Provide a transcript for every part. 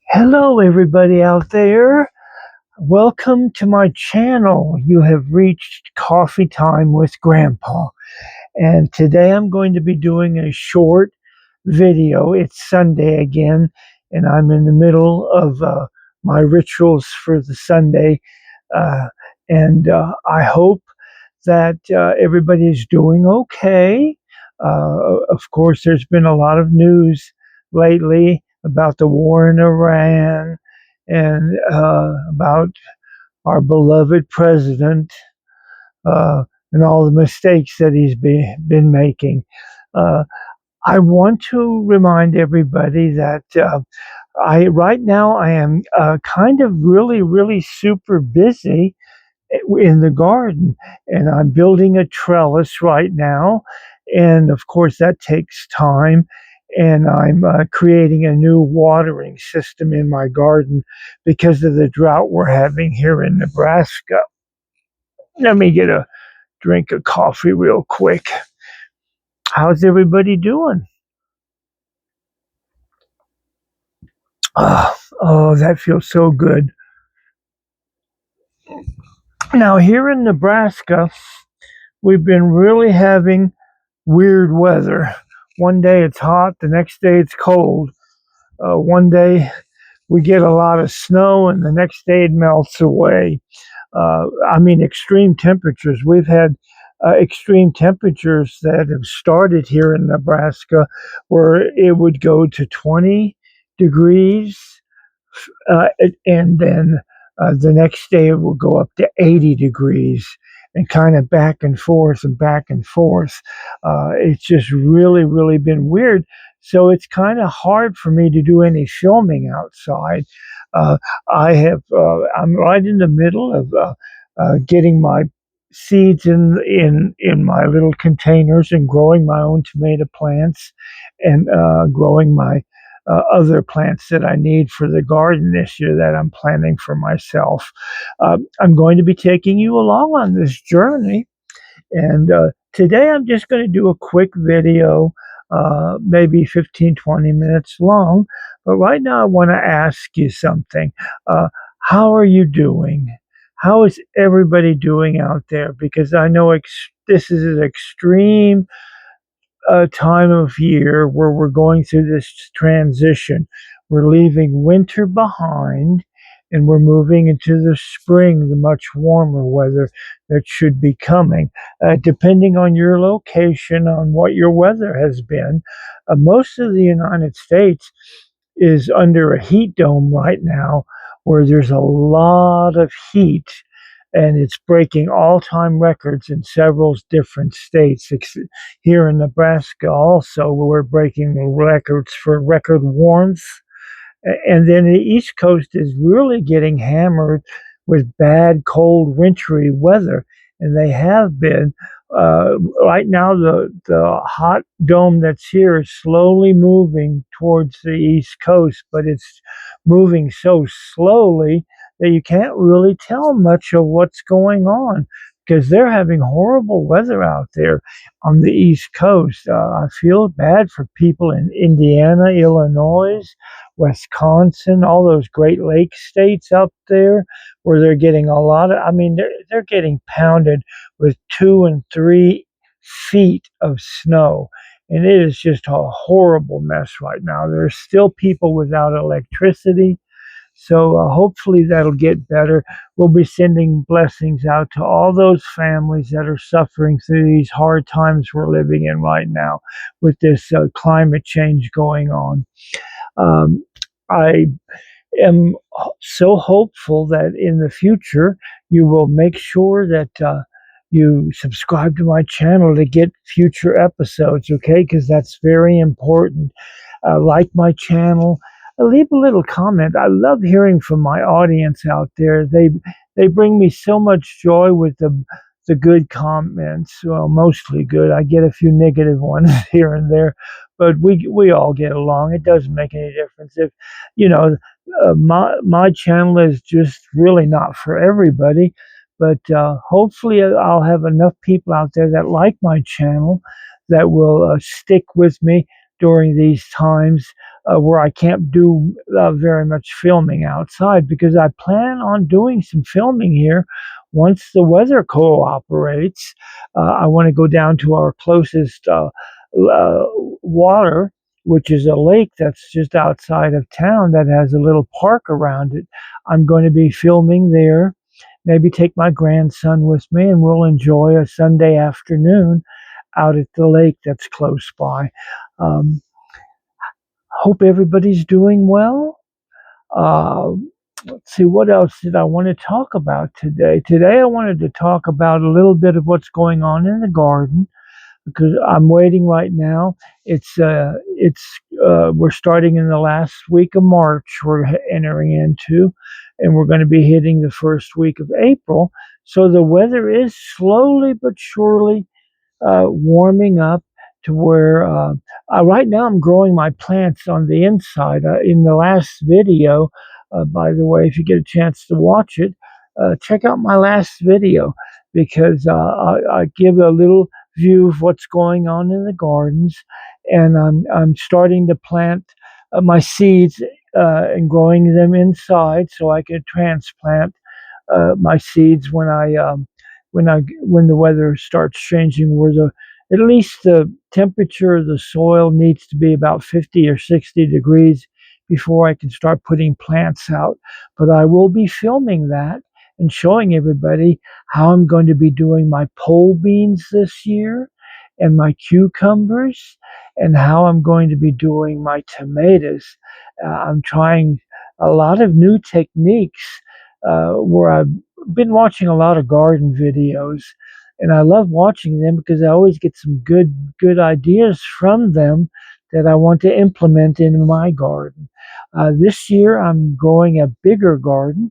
Hello, everybody out there. Welcome to my channel. You have reached Coffee Time with Grandpa. And today I'm going to be doing a short video. It's Sunday again, and I'm in the middle of my rituals for the Sunday. Uh, and I hope that everybody is doing okay. Of course, there's been a lot of news lately about the war in Iran and about our beloved president and all the mistakes that he's been making. Uh, I want to remind everybody that right now I am kind of really super busy in the garden, and I'm building a trellis right now, and of course that takes time. And I'm creating a new watering system in my garden because of the drought we're having here in Nebraska. Let me get a drink of coffee real quick. How's everybody doing? Oh, that feels so good. Now, here in Nebraska, we've been really having weird weather. One day it's hot, the next day it's cold. One day we get a lot of snow, and the next day it melts away. I mean, extreme temperatures. We've had extreme temperatures that have started here in Nebraska where it would go to 20 degrees, uh, and then the next day it will go up to 80 degrees and kind of back and forth and back and forth. It's just really been weird. So it's kind of hard for me to do any filming outside. Uh, I'm right in the middle of getting my seeds in my little containers and growing my own tomato plants and growing my other plants that I need for the garden this year that I'm planning for myself. I'm going to be taking you along on this journey, and today I'm just going to do a quick video, maybe 15-20 minutes long. But right now I want to ask you something. How are you doing? How is everybody doing out there? Because I know this is an extreme time of year where we're going through this transition. We're leaving winter behind and we're moving into the spring, the much warmer weather that should be coming. Depending on your location, on what your weather has been, most of the United States is under a heat dome right now where there's a lot of heat, and it's breaking all-time records in several different states. Here in Nebraska also, we're breaking records for record warmth. And then the East Coast is really getting hammered with bad, cold, wintry weather. And they have been. Right now, the hot dome that's here is slowly moving towards the East Coast, but it's moving so slowly that you can't really tell much of what's going on because they're having horrible weather out there on the East Coast. I feel bad for people in Indiana, Illinois, Wisconsin, all those Great Lakes states up there where they're getting a lot of, I mean, they're getting pounded with 2 and 3 feet of snow. And it is just a horrible mess right now. There's still people without electricity. So hopefully that'll get better. We'll be sending blessings out to all those families that are suffering through these hard times we're living in right now with this climate change going on. Um, I am so hopeful that in the future you will make sure that you subscribe to my channel to get future episodes, okay? Because that's very important. Like my channel, leave a little comment. I love hearing from my audience out there. They bring me so much joy with the good comments. Well, mostly good. I get a few negative ones here and there, but we all get along. It doesn't make any difference. If you know, my channel is just really not for everybody, but hopefully I'll have enough people out there that like my channel that will stick with me during these times where I can't do very much filming outside, because I plan on doing some filming here once the weather cooperates. I want to go down to our closest water, which is a lake that's just outside of town that has a little park around it. I'm going to be filming there. Maybe take my grandson with me, and we'll enjoy a Sunday afternoon out at the lake that's close by. Um, Hope everybody's doing well. Uh, let's see, what else did I want to talk about today? Today, I wanted to talk about a little bit of what's going on in the garden, because I'm waiting right now. We're starting in the last week of March. We're entering into, and we're going to be hitting the first week of April. So the weather is slowly but surely warming up to where right now I'm growing my plants on the inside. In the last video, by the way, if you get a chance to watch it, check out my last video, because I give a little view of what's going on in the gardens, and I'm starting to plant my seeds and growing them inside so I can transplant my seeds when the weather starts changing, where the at least the temperature of the soil needs to be about 50 or 60 degrees before I can start putting plants out. But I will be filming that and showing everybody how I'm going to be doing my pole beans this year, and my cucumbers, and how I'm going to be doing my tomatoes. I'm trying a lot of new techniques where I've been watching a lot of garden videos, and I love watching them because I always get some good ideas from them that I want to implement in my garden. This year I'm growing a bigger garden,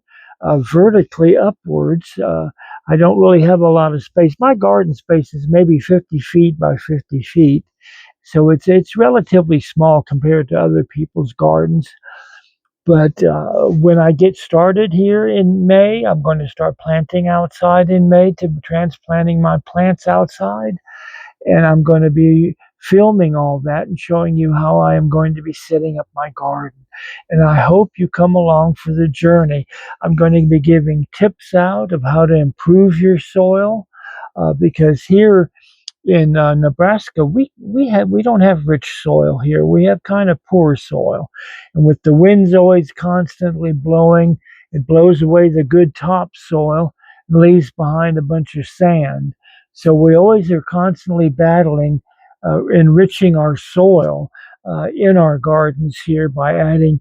vertically upwards. I don't really have a lot of space. My garden space is maybe 50 feet by 50 feet, so it's relatively small compared to other people's gardens. But when I get started here in May, I'm going to start planting outside in May, to transplanting my plants outside. And I'm going to be filming all that and showing you how I am going to be setting up my garden. And I hope you come along for the journey. I'm going to be giving tips out of how to improve your soil, because here in Nebraska, we don't have rich soil here. We have kind of poor soil, and with the winds always constantly blowing, it blows away the good topsoil and leaves behind a bunch of sand. So we always are constantly battling, enriching our soil in our gardens here by adding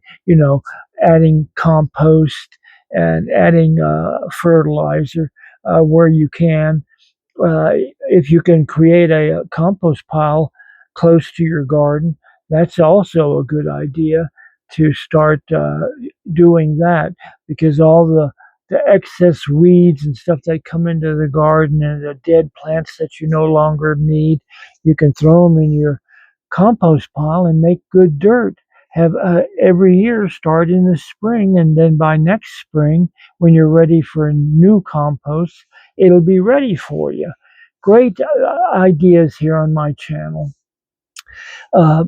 compost and adding fertilizer where you can. If you can create a compost pile close to your garden, that's also a good idea to start doing that, because all the excess weeds and stuff that come into the garden, and the dead plants that you no longer need, you can throw them in your compost pile and make good dirt. Have every year start in the spring, and then by next spring, when you're ready for new compost, it'll be ready for you. Great ideas here on my channel. Uh,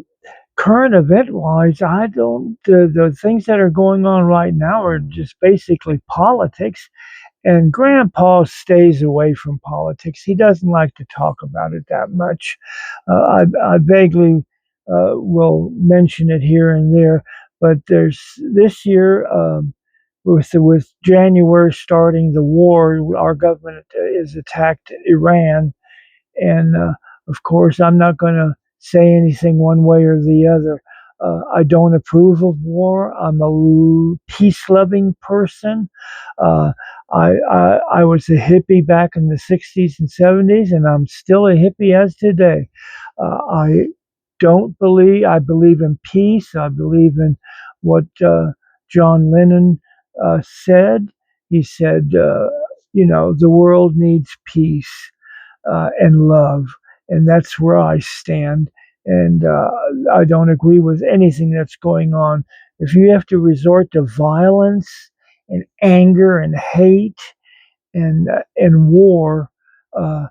Current event wise, I don't, the things that are going on right now are just basically politics. And Grandpa stays away from politics. He doesn't like to talk about it that much. I vaguely will mention it here and there, but there's this year, with January starting the war, our government is attacked Iran, and of course, I'm not going to say anything one way or the other. I don't approve of war. I'm a peace-loving person. Uh, I was a hippie back in the 60s and 70s, and I'm still a hippie as today. I don't believe, I believe in peace. I believe in what John Lennon said. He said, the world needs peace and love, and that's where I stand. And I don't agree with anything that's going on. If you have to resort to violence and anger and hate and war, uh,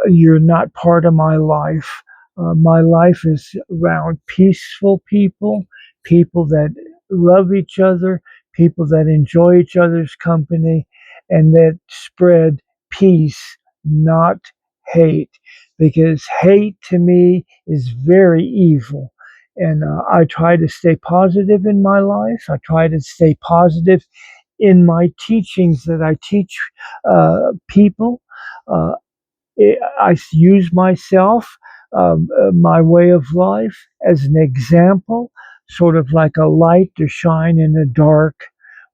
you're not part of my life. My life is around peaceful people, people that love each other, people that enjoy each other's company, and that spread peace, not hate. Because hate to me is very evil. And I try to stay positive in my life. I try to stay positive in my teachings that I teach people. Uh, I use myself, my way of life, as an example, sort of like a light to shine in a dark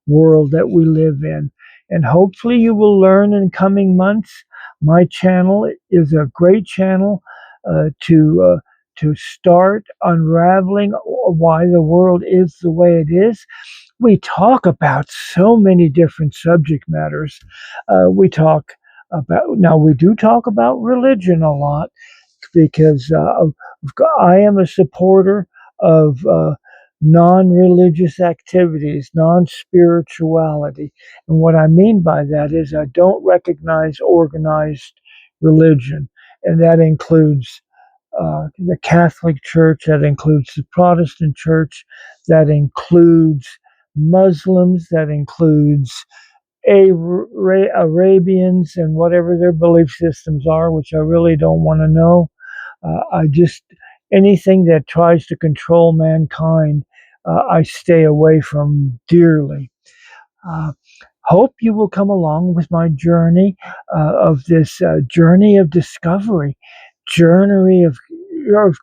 world that we live in. And hopefully, you will learn in coming months. My channel is a great channel to start unraveling why the world is the way it is. We talk about so many different subject matters. We talk about now we do talk about religion a lot because I am a supporter of non-religious activities, non-spirituality, and what I mean by that is I don't recognize organized religion, and that includes the Catholic Church, that includes the Protestant Church, that includes Muslims, that includes Arabians and whatever their belief systems are, which I really don't want to know. I just, anything that tries to control mankind, I stay away from dearly. Uh, Hope you will come along with my journey of this journey of discovery, journey of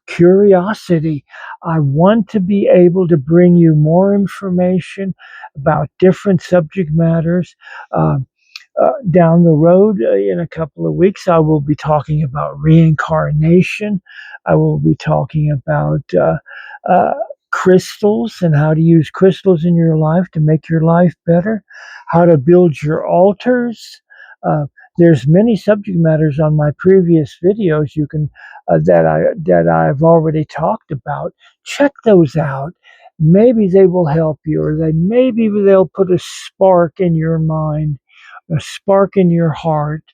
curiosity. I want to be able to bring you more information about different subject matters. Down the road, in a couple of weeks, I will be talking about reincarnation. I will be talking about uh, crystals and how to use crystals in your life to make your life better, how to build your altars. Uh, there's many subject matters on my previous videos you can that I've already talked about. Check those out. Maybe they will help you, or maybe they'll put a spark in your mind, a spark in your heart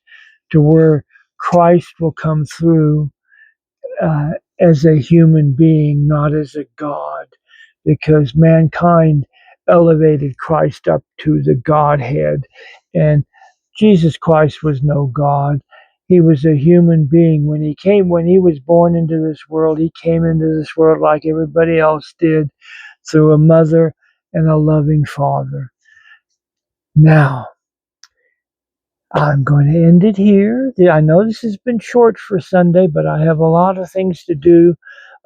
to where Christ will come through uh, as a human being, not as a God, because mankind elevated Christ up to the Godhead. And Jesus Christ was no God. He was a human being. When he was born into this world, he came into this world like everybody else did, through a mother and a loving father. Now, I'm going to end it here. I know this has been short for Sunday, but I have a lot of things to do.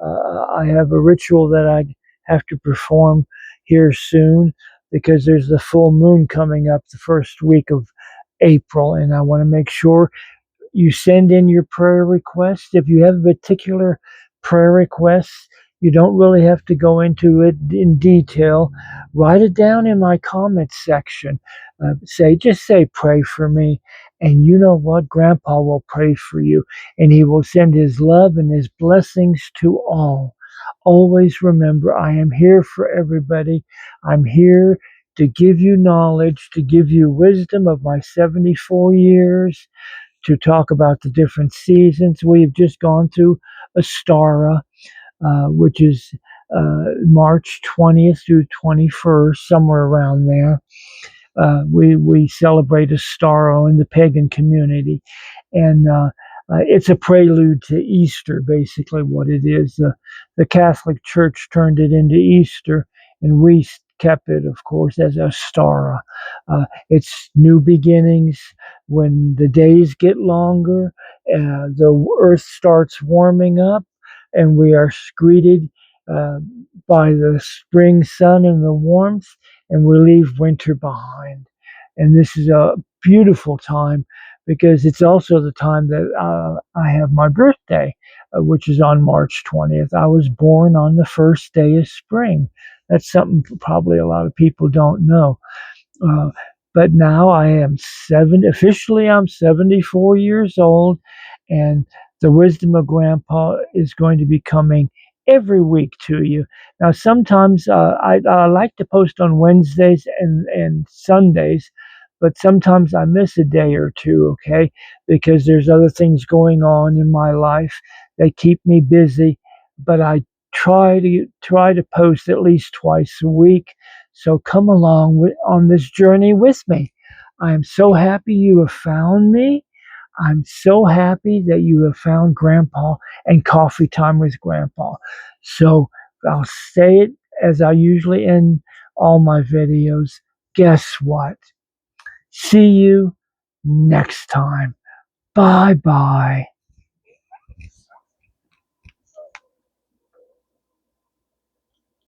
I have a ritual that I have to perform here soon because there's the full moon coming up the first week of April, and I want to make sure you send in your prayer requests. If you have a particular prayer request, you don't really have to go into it in detail. Write it down in my comments section. Just say, pray for me. And you know what? Grandpa will pray for you, and he will send his love and his blessings to all. Always remember, I am here for everybody. I'm here to give you knowledge, to give you wisdom of my 74 years, to talk about the different seasons. We've just gone through Astara, which is March 20th through 21st, somewhere around there. We celebrate Astara in the pagan community, and it's a prelude to Easter, basically what it is. The Catholic Church turned it into Easter, and we kept it, of course, as Astara. It's new beginnings. When the days get longer, the earth starts warming up, and we are greeted uh, by the spring sun and the warmth, and we leave winter behind. And this is a beautiful time because it's also the time that I have my birthday, which is on March 20th. I was born on the first day of spring. That's something probably a lot of people don't know. Uh, but now I am officially I'm 74 years old, and the wisdom of Grandpa is going to be coming every week to you. Now, sometimes I like to post on Wednesdays and Sundays, but sometimes I miss a day or two, okay, because there's other things going on in my life that keep me busy. But I try to post at least twice a week. So come along on this journey with me. I am so happy you have found me. I'm so happy that you have found Grandpa and Coffee Time with Grandpa. So I'll say it as I usually end all my videos. Guess what? See you next time. Bye bye.